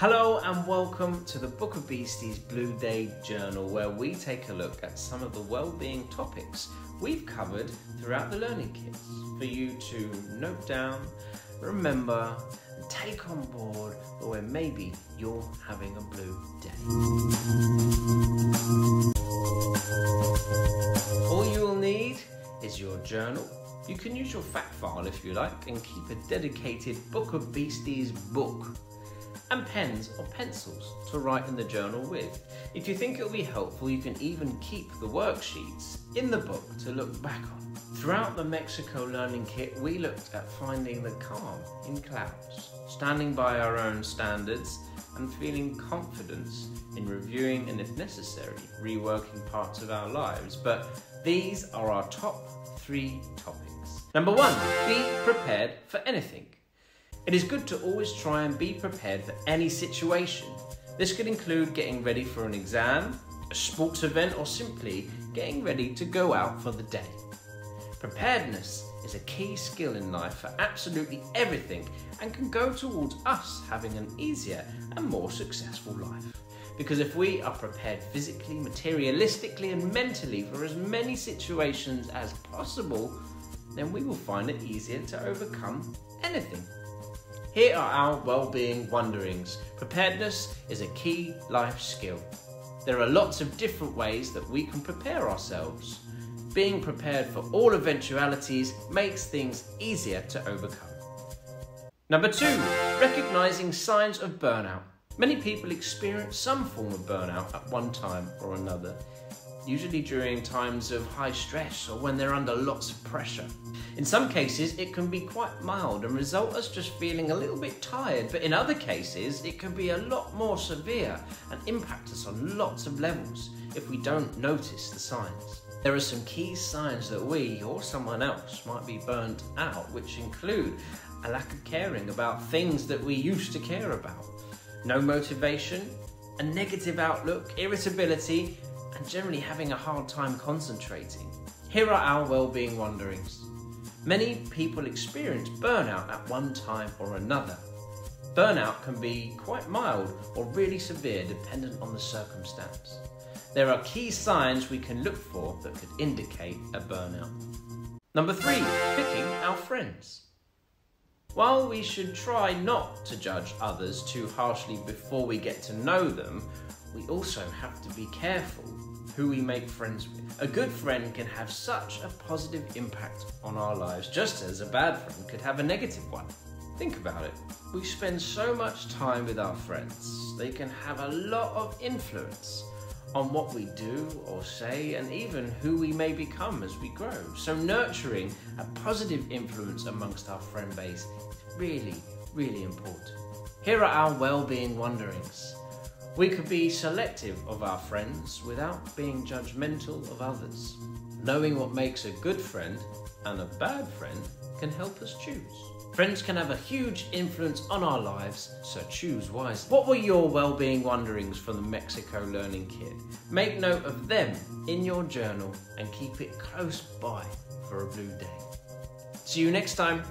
Hello and welcome to the Book of Beasties Blue Day Journal, where we take a look at some of the well-being topics we've covered throughout the learning kits for you to note down, remember and take on board for when maybe you're having a blue day. All you'll need is your journal. You can use your fact file if you like and keep a dedicated Book of Beasties book, and pens or pencils to write in the journal with. If you think it'll be helpful, you can even keep the worksheets in the book to look back on. Throughout the Mexico Learning Kit, we looked at finding the calm in clouds, standing by our own standards, and feeling confidence in reviewing and, if necessary, reworking parts of our lives. But these are our top 3 topics. Number 1, be prepared for anything. It is good to always try and be prepared for any situation. This could include getting ready for an exam, a sports event, or simply getting ready to go out for the day. Preparedness is a key skill in life for absolutely everything and can go towards us having an easier and more successful life. Because if we are prepared physically, materialistically, and mentally for as many situations as possible, then we will find it easier to overcome anything. Here are our well-being wonderings. Preparedness is a key life skill. There are lots of different ways that we can prepare ourselves. Being prepared for all eventualities makes things easier to overcome. Number 2, recognizing signs of burnout. Many people experience some form of burnout at one time or another, usually during times of high stress or when they're under lots of pressure. In some cases, it can be quite mild and result as just feeling a little bit tired, but in other cases, it can be a lot more severe and impact us on lots of levels if we don't notice the signs. There are some key signs that we or someone else might be burnt out, which include a lack of caring about things that we used to care about, no motivation, a negative outlook, irritability, and generally having a hard time concentrating. Here are our well-being wonderings. Many people experience burnout at one time or another. Burnout can be quite mild or really severe dependent on the circumstance. There are key signs we can look for that could indicate a burnout. Number 3, picking our friends. While we should try not to judge others too harshly before we get to know them, we also have to be careful who we make friends with. A good friend can have such a positive impact on our lives, just as a bad friend could have a negative one. Think about it. We spend so much time with our friends. They can have a lot of influence on what we do or say, and even who we may become as we grow. So nurturing a positive influence amongst our friend base is really, really important. Here are our well-being wonderings. We could be selective of our friends without being judgmental of others. Knowing what makes a good friend and a bad friend can help us choose. Friends can have a huge influence on our lives, so choose wisely. What were your well-being wonderings from the Mexico Learning Kit? Make note of them in your journal and keep it close by for a blue day. See you next time.